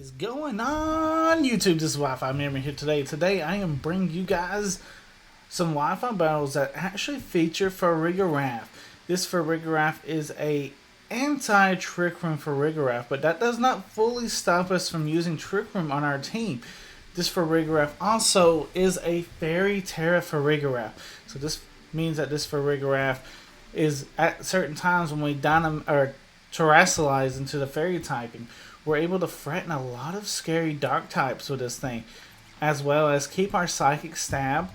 Is going on YouTube? This is Wi-Fi Memory here today. Today I am bringing you guys some Wi-Fi battles that actually feature Farigiraf. This Farigiraf is a anti-Trick Room Farigiraf, but that does not fully stop us from using Trick Room on our team. This Farigiraf also is a Fairy Tera Farigiraf. So this means that this Farigiraf is at certain times when we terrestrialize into the Fairy typing, we're able to threaten a lot of scary dark types with this thing, as well as keep our Psychic Stab.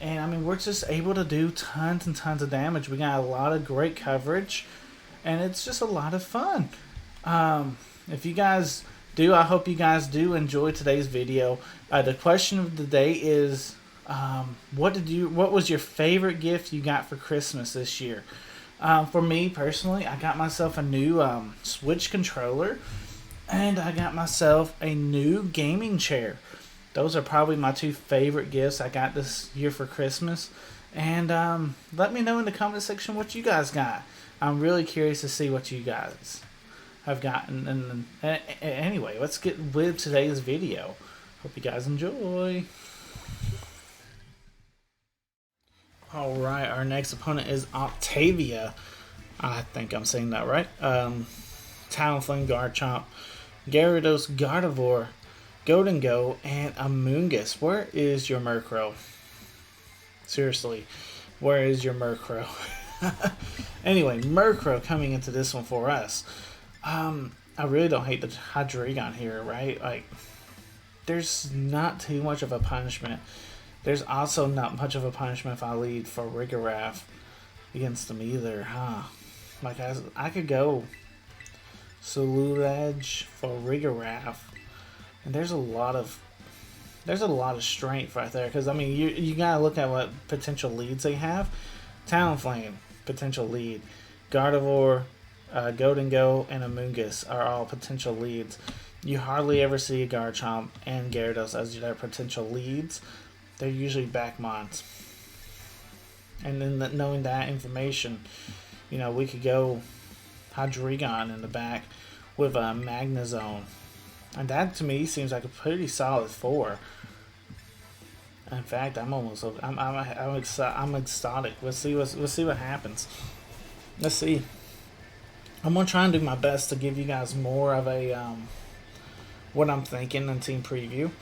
And I mean, we're just able to do tons and tons of damage. We got a lot of great coverage, and it's just a lot of fun. If you guys do, I hope you guys do enjoy today's video. The question of the day is, what was your favorite gift you got for Christmas this year? For me personally, I got myself a new Switch controller, and I got myself a new gaming chair. Those are probably my two favorite gifts I got this year for Christmas. And let me know in the comment section what you guys got. I'm really curious to see what you guys have gotten. And anyway, let's get with today's video. Hope you guys enjoy. Alright, our next opponent is Octavia. I think I'm saying that right. Talonflame, Garchomp, Gyarados, Gardevoir, Go, and Amoonguss. Where is your Murkrow? Seriously, where is your Murkrow? Anyway, Murkrow coming into this one for us. I really don't hate the Hydreigon here, right? Like, there's not too much of a punishment. There's also not much of a punishment if I lead for Farigiraf against them either, huh? Like, I could go Salulage for Farigiraf, and there's a lot of strength right there. Because I mean, you gotta look at what potential leads they have. Talonflame, potential lead. Gardevoir, Go, and Amoonguss are all potential leads. You hardly ever see a Garchomp and Gyarados as their potential leads. They're usually backmons. And then knowing that information, you know, we could go Hydreigon in the back with a Magnezone. And that to me seems like a pretty solid 4. In fact, I'm ecstatic. Let's see what happens. Let's see. I'm gonna try and do my best to give you guys more of a what I'm thinking in team preview,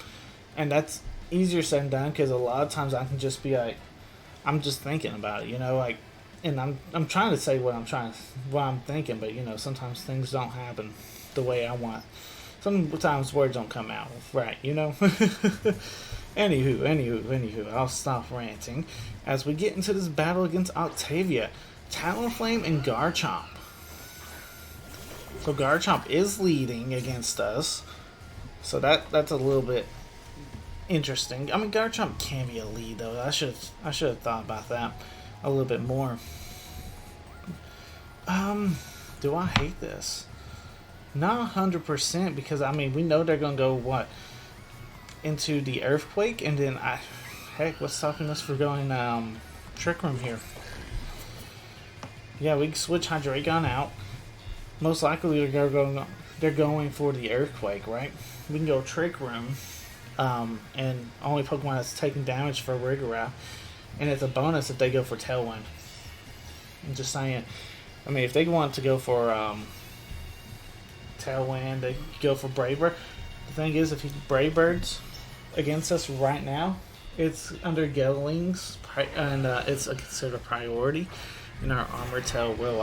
and that's easier said than done because a lot of times I can just be like, I'm just thinking about it, you know, like, and I'm trying to say what I'm thinking, but you know, sometimes things don't happen the way I want. Sometimes words don't come out right, you know. Anywho, I'll stop ranting as we get into this battle against Octavia, Talonflame, and Garchomp. So Garchomp is leading against us, so that's a little bit interesting. I mean, Garchomp can be a lead though. I should have thought about that a little bit more. Do I hate this? Not 100%, because I mean, we know they're gonna go what into the Earthquake, and then heck, what's stopping us for going Trick Room here? Yeah, we can switch Hydreigon out. Most likely they're going for the Earthquake, right? We can go Trick Room, and only Pokemon that's taking damage for Farigiraf, and it's a bonus if they go for Tailwind. I'm just saying. I mean, if they want to go for Tailwind, they go for Brave Bird. The thing is, if he Brave Birds against us right now, it's under Getling's, and it's considered a priority, and our Armor Tail will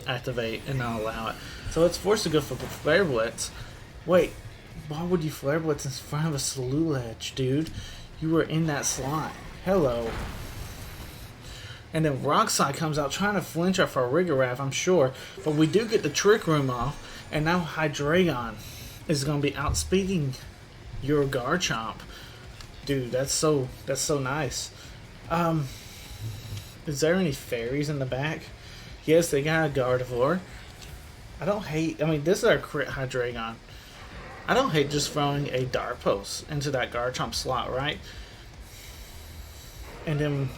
activate and not allow it. So it's forced to go for Flare Blitz. Wait, why would you Flare Blitz in front of a Salulage, dude? You were in that slot. Hello. And then Rock Slide comes out trying to flinch our Farigiraf, I'm sure. But we do get the Trick Room off, and now Hydreigon is going to be outspeeding your Garchomp. Dude, that's so nice. Is there any fairies in the back? Yes, they got a Gardevoir. I mean, this is our crit Hydreigon. I don't hate just throwing a Dart Post into that Garchomp slot, right? And then,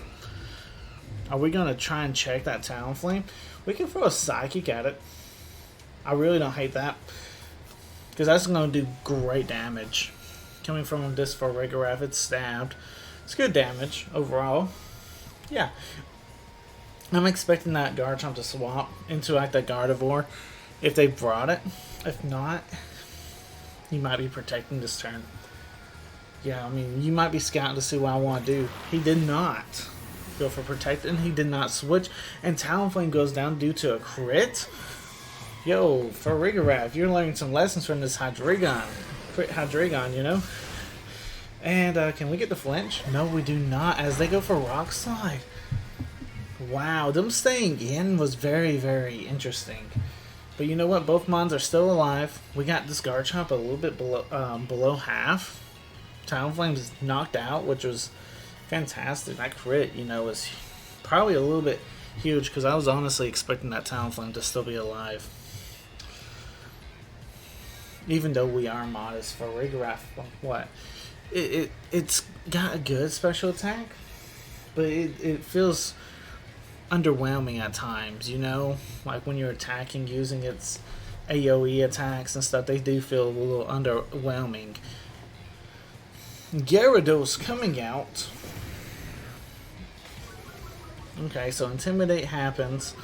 are we going to try and check that Talonflame? We can throw a Psychic at it. I really don't hate that. Because that's going to do great damage. Coming from this Farigiraf, it's stabbed. It's good damage overall. Yeah. I'm expecting that Garchomp to swap into like that Gardevoir if they brought it. If not, he might be protecting this turn. Yeah, I mean, you might be scouting to see what I want to do. He did not go for protecting. He did not switch. And Talonflame goes down due to a crit. Yo, Farigiraf, you're learning some lessons from this Hydreigon. Crit Hydreigon, you know? And can we get the flinch? No, we do not, as they go for Rock Slide. Wow, them staying in was very, very interesting. But you know what? Both Mons are still alive. We got this Garchomp a little bit below half. Talonflame is knocked out, which was fantastic. That crit, you know, was probably a little bit huge because I was honestly expecting that Talonflame to still be alive. Even though we are modest for Farigiraf, what? It's got a good special attack, but it feels underwhelming at times, you know? Like when you're attacking using its AoE attacks and stuff, they do feel a little underwhelming. Gyarados coming out. Okay, so Intimidate happens.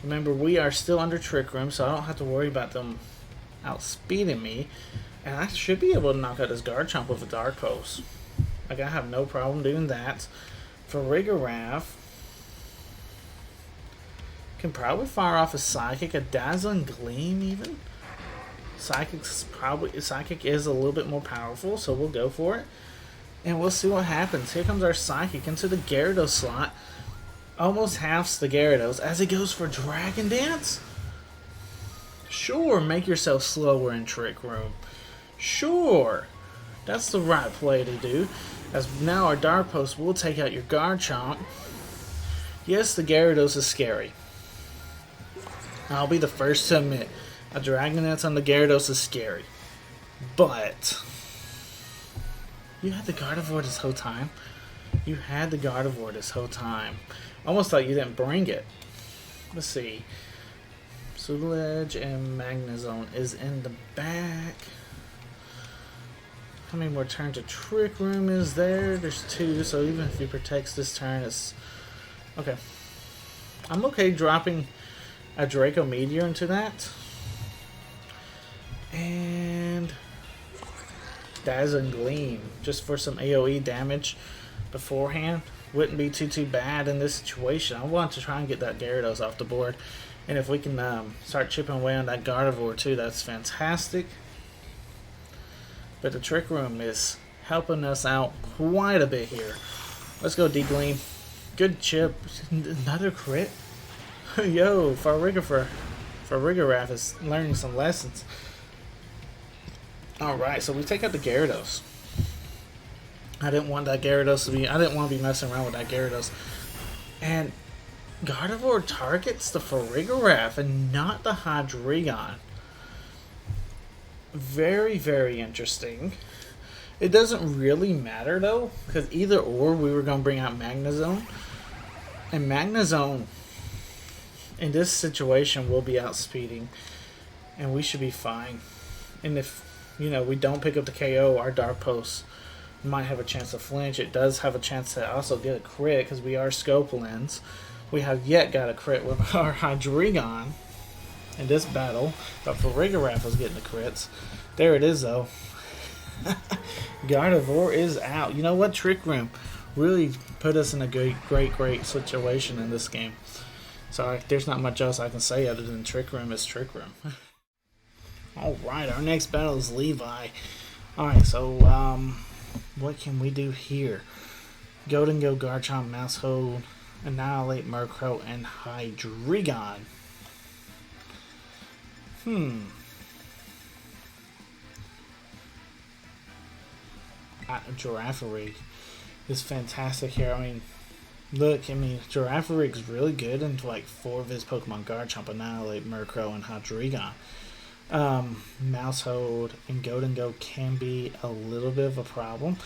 Remember, we are still under Trick Room, so I don't have to worry about them outspeeding me. And I should be able to knock out this Garchomp with a Dark Pulse. Like, I have no problem doing that. Farigiraf can probably fire off a Psychic, a Dazzling Gleam even. Psychic is a little bit more powerful, so we'll go for it. And we'll see what happens. Here comes our Psychic into the Gyarados slot. Almost halves the Gyarados as he goes for Dragon Dance. Sure, make yourself slower in Trick Room. Sure, that's the right play to do. As now our Dark Post will take out your Garchomp. Yes, the Gyarados is scary. I'll be the first to admit a Dragon Dance on the Gyarados is scary. But you had the Gardevoir this whole time. You had the Gardevoir this whole time. Almost like you didn't bring it. Let's see. Tutelage and Magnezone is in the back. How many more turns of Trick Room is there? There's 2, so even if he protects this turn, it's... Okay. I'm okay dropping a Draco Meteor into that. And... Dazzling Gleam, just for some AoE damage beforehand. Wouldn't be too bad in this situation. I want to try and get that Gyarados off the board. And if we can start chipping away on that Gardevoir too, that's fantastic. But the Trick Room is helping us out quite a bit here. Let's go, D-Gleam. Good chip. Another crit. Yo, Farigiraf is learning some lessons. Alright, so we take out the Gyarados. I didn't want that Gyarados to be... I didn't want to be messing around with that Gyarados. And Gardevoir targets the Farigiraf and not the Hydreigon. Very, very interesting. It doesn't really matter though, because either or we were going to bring out Magnezone. And Magnezone in this situation will be outspeeding. And we should be fine. And if, you know, we don't pick up the KO, our Dark Post might have a chance to flinch. It does have a chance to also get a crit because we are Scopelins. We have yet got a crit with our Hydreigon in this battle, but Farigiraf was getting the crits. There it is though. Gardevoir is out. You know what? Trick Room really put us in a great situation in this game. So there's not much else I can say other than Trick Room is Trick Room. Alright, our next battle is Levi. Alright, so what can we do here? Golden Go, Garchomp, Maushold, Annihilate, Murkrow, and Hydreigon. Girafarig is fantastic here. I mean, look, Girafarig is really good into like 4 of his Pokemon: Garchomp, Annihilate, Murkrow, and Hydreigon. Maushold and Golden Go can be a little bit of a problem,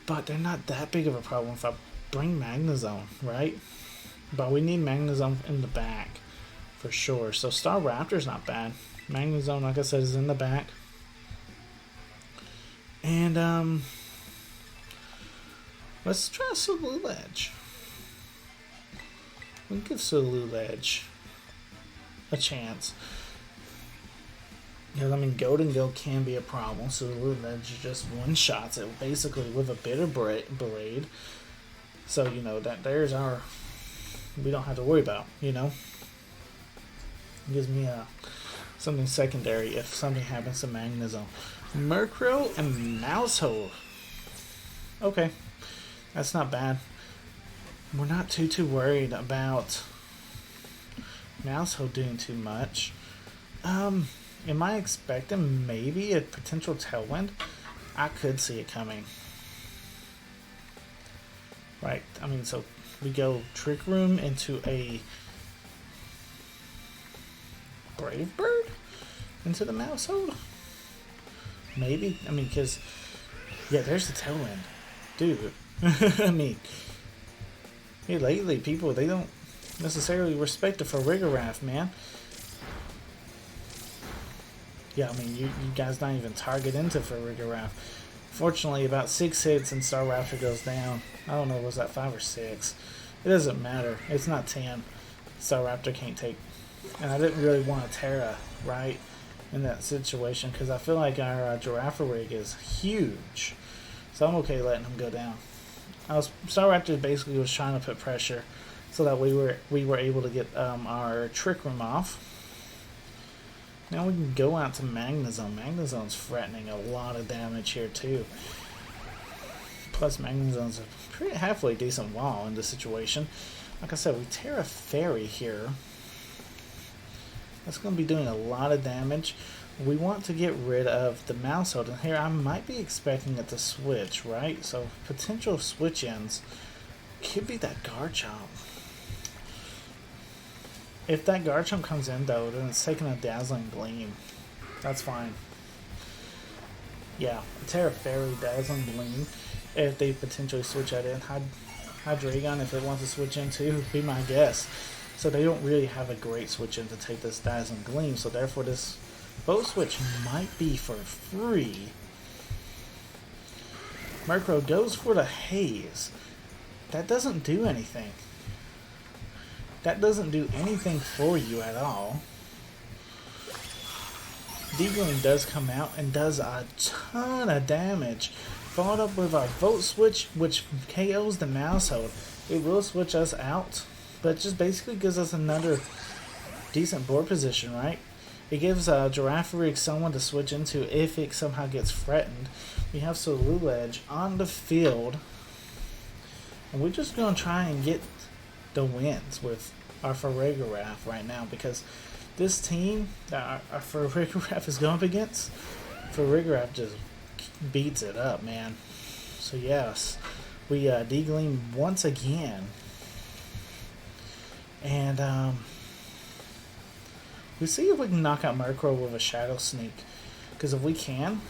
but they're not that big of a problem if I bring Magnezone, right? But we need Magnezone in the back for sure. So Staraptor's not bad. Magnezone, like I said, is in the back. And, let's try Sululedge. We'll give Sululedge a chance. Because, I mean, Golden can be a problem. Sululedge just one-shots it basically with a Bitter Blade. So, you know, there's our... We don't have to worry about, you know. It gives me something secondary if something happens to Magnezone. Murkrow and Maushold. Okay. That's not bad. We're not too worried about Maushold doing too much. Am I expecting maybe a potential Tailwind? I could see it coming. Right, I mean, so we go Trick Room into a Brave Bird? Into the Maushold? Maybe? I mean, because... Yeah, there's the Tailwind. Dude. I mean... Hey, lately, people, they don't necessarily respect the Farigiraf, man. Yeah, I mean, you guys not even target into Farigiraf. Fortunately, about 6 hits and Staraptor goes down. I don't know, was that 5 or 6? It doesn't matter. It's not 10. Staraptor can't take... And I didn't really want a Tera, right, in that situation, because I feel like our Girafarig is huge. So I'm okay letting him go down. Staraptor basically was trying to put pressure so that we were able to get our Trick Room off. Now we can go out to Magnezone. Magnezone's threatening a lot of damage here too. Plus Magnezone's a pretty halfway decent wall in this situation. Like I said, we Tera Fairy here. That's going to be doing a lot of damage. We want to get rid of the Maushold. And here I might be expecting it to switch, right? So potential switch-ins could be that Garchomp. If that Garchomp comes in, though, then it's taking a Dazzling Gleam. That's fine. Yeah, Tera Fairy, Dazzling Gleam. If they potentially switch that in, Hydreigon, if it wants to switch in too, would be my guess. So they don't really have a great switch in to take this Dazzling Gleam. So therefore, this Boat Switch might be for free. Murkrow goes for the Haze. That doesn't do anything. That doesn't do anything for you at all. D-Gleam does come out and does a ton of damage. Followed up with our Volt Switch, which KOs the Maushold. It will switch us out, but it just basically gives us another decent board position, right? It gives Girafarig someone to switch into if it somehow gets threatened. We have Sululedge on the field. And we're just going to try and get the wins with our Farigiraf right now, because this team that our Farigiraf is going up against, Farigiraf just beats it up, man. So yes, we D-Gleam once again. And we see if we can knock out Murkrow with a Shadow Sneak. Because if we can,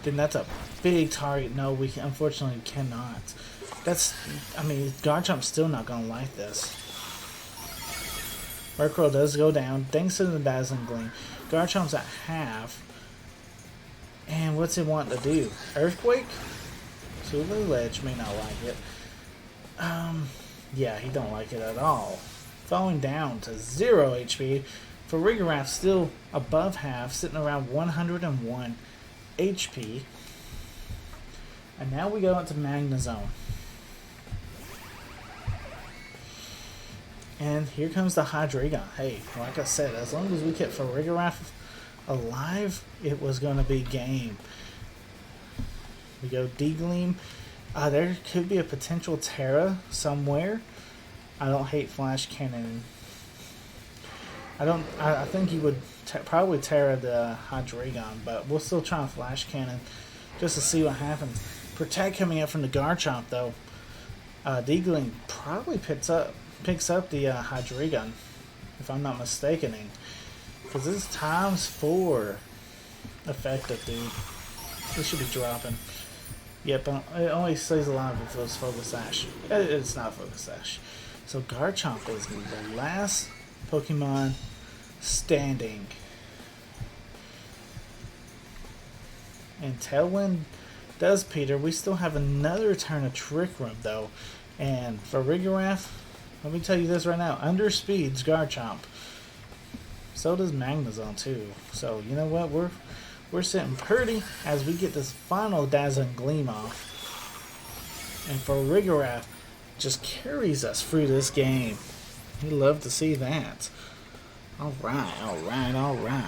then that's a big target. No, we unfortunately cannot. I mean, Garchomp's still not going to like this. Murkrow does go down, thanks to the Dazzling Gleam. Garchomp's at half. And what's it want to do? Earthquake? Sululedge may not like it. Yeah, he don't like it at all. Falling down to 0 HP. Farigiraf still above half, sitting around 101 HP. And now we go into Magnezone. And here comes the Hydreigon. Hey, like I said, as long as we kept Farigiraf alive, it was going to be game. We go D-Gleam. There could be a potential Tera somewhere. I don't hate Flash Cannon. I think he would probably Tera the Hydreigon, but we'll still try and Flash Cannon just to see what happens. Protect coming up from the Garchomp, though. D-Gleam probably picks up the Hydreigon, if I'm not mistaken. Because this is ×4 effective, dude. This should be dropping. Yep, it only stays alive if it was Focus Sash. It's not Focus Sash. So Garchomp is the last Pokemon standing. And Tailwind does Peter. We still have another turn of Trick Room though. And Farigiraf, let me tell you this right now, underspeeds Garchomp. So does Magnezone too. So you know what, we're sitting pretty as we get this final Dazzling Gleam off. And Farigiraf just carries us through this game. We love to see that. Alright, alright, alright.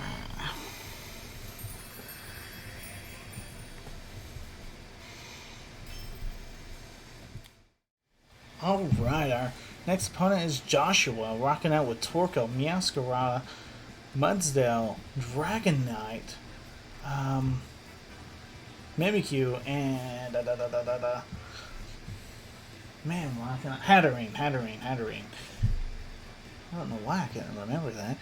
Alright, our next opponent is Joshua, rocking out with Torkoal, Meowscarada, Mudsdale, Dragonite, Mimikyu, and man, rocking out Hatterene. I don't know why I can't remember that.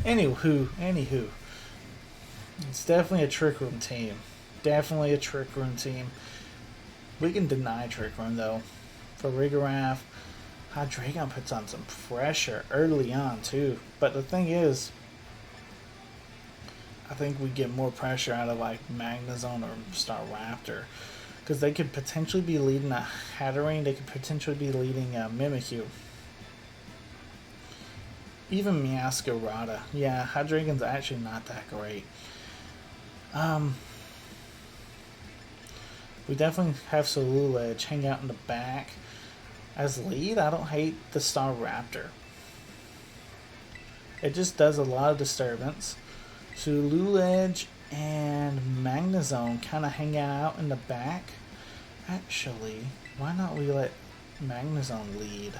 Anywho, it's definitely a Trick Room team. Definitely a Trick Room team. We can deny Trick Room though. Farigiraf, Hydreigon puts on some pressure early on too. But the thing is, I think we get more pressure out of like Magnezone or Staraptor, because they could potentially be leading a Hatterene. They could potentially be leading a Mimikyu. Even Meowscarada. Yeah, Hydreigon's actually not that great. We definitely have Salulage hang out in the back as lead. I don't hate the Staraptor. It just does a lot of disturbance. Salulage and Magnezone kind of hang out in the back. Actually, why not we let Magnezone lead?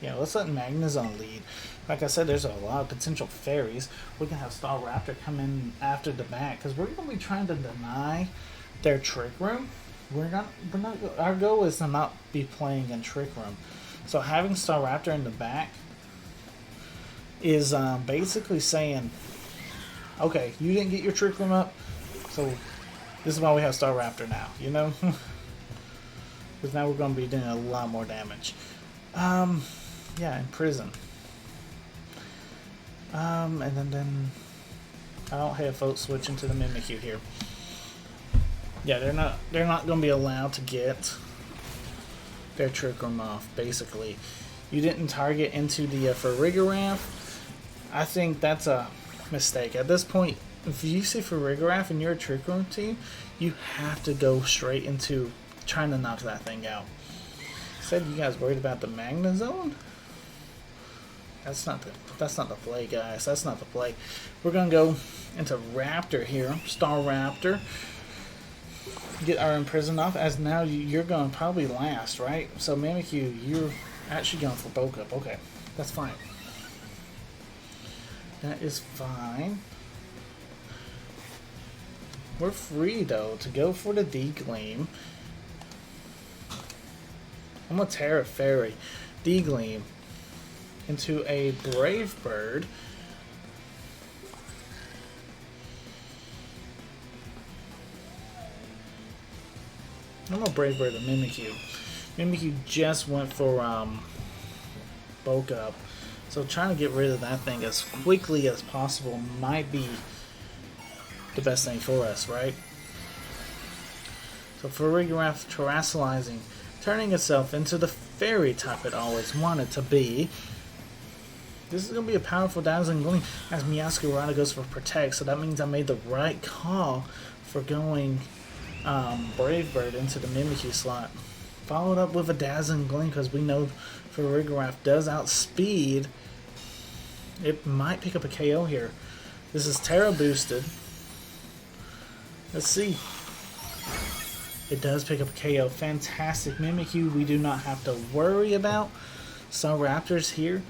Yeah, let's let Magnezone lead. Like I said, there's a lot of potential fairies. We can have Staraptor come in after the back because we're going to be trying to deny their Trick Room. We're not. Our goal is to not be playing in Trick Room. So having Staraptor in the back is basically saying, okay, you didn't get your Trick Room up, so this is why we have Staraptor now. You know, because now we're going to be doing a lot more damage. Yeah, in prison. And then I don't have folks switching to the Mimikyu here. Yeah, they're not going to be allowed to get their Trick Room off. Basically, you didn't target into the Farigiraf. I think that's a mistake at this point. If you see Farigiraf and you're a Trick Room team, you have to go straight into trying to knock that thing out. Said you guys worried about the Magnezone? That's not the play, guys. That's not the play. We're gonna go into Raptor here, Staraptor. Get our Imprison off, as now you're going probably last, right? So Mimikyu, you're actually going for bulk up. Okay, that's fine. That is fine. We're free though to go for the D-Gleam. I'm gonna Tera Fairy, D-Gleam into a Brave Bird. I'm gonna Brave Bird the Mimikyu. Mimikyu just went for bulk up, so trying to get rid of that thing as quickly as possible might be the best thing for us, right? So Farigiraf terrestrializing, turning itself into the fairy type it always wanted to be. This is going to be a powerful Dazzling Gleam as Meowscarada goes for Protect, so that means I made the right call for going Brave Bird into the Mimikyu slot. Followed up with a Dazzling Gleam because we know Farigiraf does outspeed. It might pick up a KO here. This is Tera boosted. Let's see. It does pick up a KO. Fantastic Mimikyu we do not have to worry about. Staraptor's here,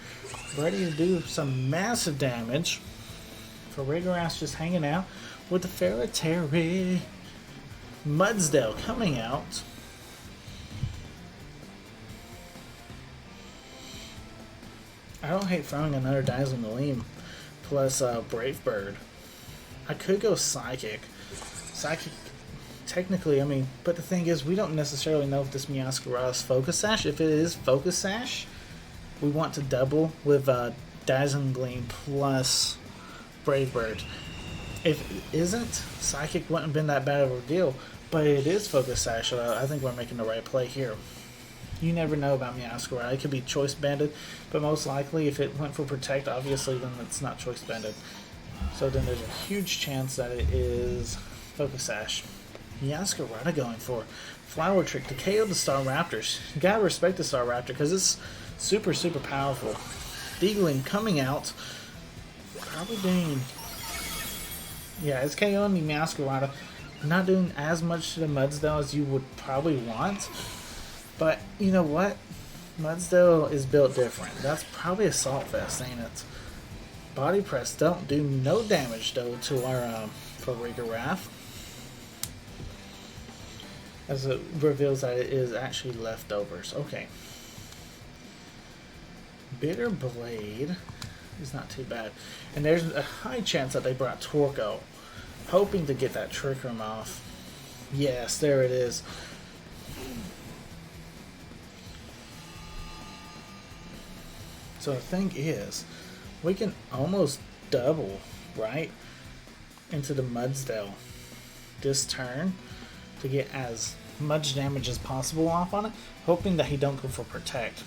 ready to do some massive damage. Farigiraf's just hanging out with the Ferroterry. Mudsdale coming out. I don't hate throwing another Dazzling Gleam plus Brave Bird. I could go Psychic. Psychic technically, I mean, but the thing is, we don't necessarily know if this Meowscarada is Focus Sash. If it is Focus Sash, we want to double with Dazzling Gleam plus Brave Bird. If it isn't, Psychic wouldn't have been that bad of a deal, but it is Focus Sash, so I think we're making the right play here. You never know about Meowscarada. It could be Choice Banded, but most likely if it went for Protect, obviously then it's not Choice Banded. So then there's a huge chance that it is Focus Sash. Meowscarada going for Flower Trick to KO the Staraptors. You gotta respect the Staraptor because it's super, super powerful. Deagling coming out. Probably doing... Yeah, it's KOing the Meowscarada. Not doing as much to the Mudsdale as you would probably want. But you know what? Mudsdale is built different. That's probably Assault Vest, ain't it? Body Press don't do no damage though to our Farigiraf, as it reveals that it is actually leftovers. Okay. Bitter Blade is not too bad. And there's a high chance that they brought Torkoal, hoping to get that Trick Room off. Yes, there it is. So the thing is, we can almost double, right, into the Mudsdale this turn to get as much damage as possible off on it, hoping that he don't go for Protect.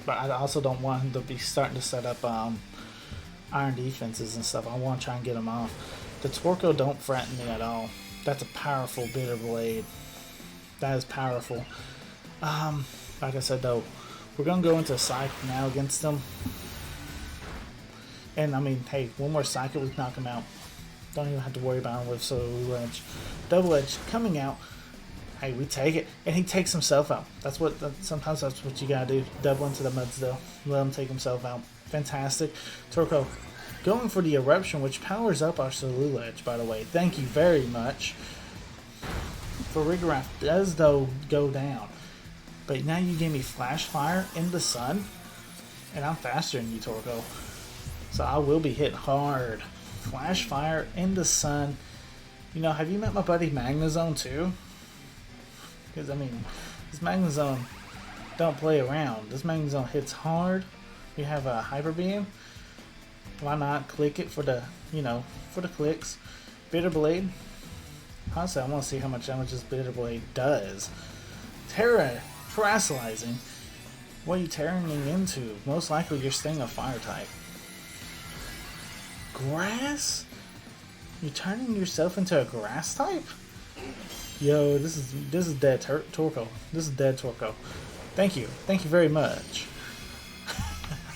But I also don't want him to be starting to set up iron defenses and stuff. I want to try and get him off. The Torkoal don't threaten me at all. That's a powerful Bitter Blade. That is powerful. Like I said though, we're going to go into Psych now against them. And I mean, hey, one more Psychic, we knock him out. Don't even have to worry about him with Solar Edge. Double Edge coming out. Hey, we take it. And he takes himself out. Sometimes that's what you got to do. Double into the Mudsdale. Let him take himself out. Fantastic. Torkoal going for the Eruption, which powers up our Solar Edge, by the way. Thank you very much. Farigiraf does, though, go down. But now you gave me Flash Fire in the sun, and I'm faster than you, Torkoal. So I will be hit hard. Flash Fire in the sun. You know, have you met my buddy Magnezone too? Because, I mean, this Magnezone don't play around. This Magnezone hits hard. We have a Hyper Beam. Why not click it for the, for the clicks. Bitter Blade. Honestly, I want to see how much damage this Bitter Blade does. Tera Terrassalizing. What are you tearing into? Most likely you're staying a Fire type. Grass? You're turning yourself into a Grass type? Yo, this is dead Torkoal. This is dead Torkoal. Thank you very much.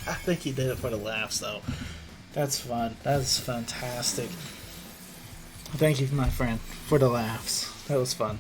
I think he did it for the laughs though. That's fun. That's fantastic. Thank you, my friend, for the laughs. That was fun.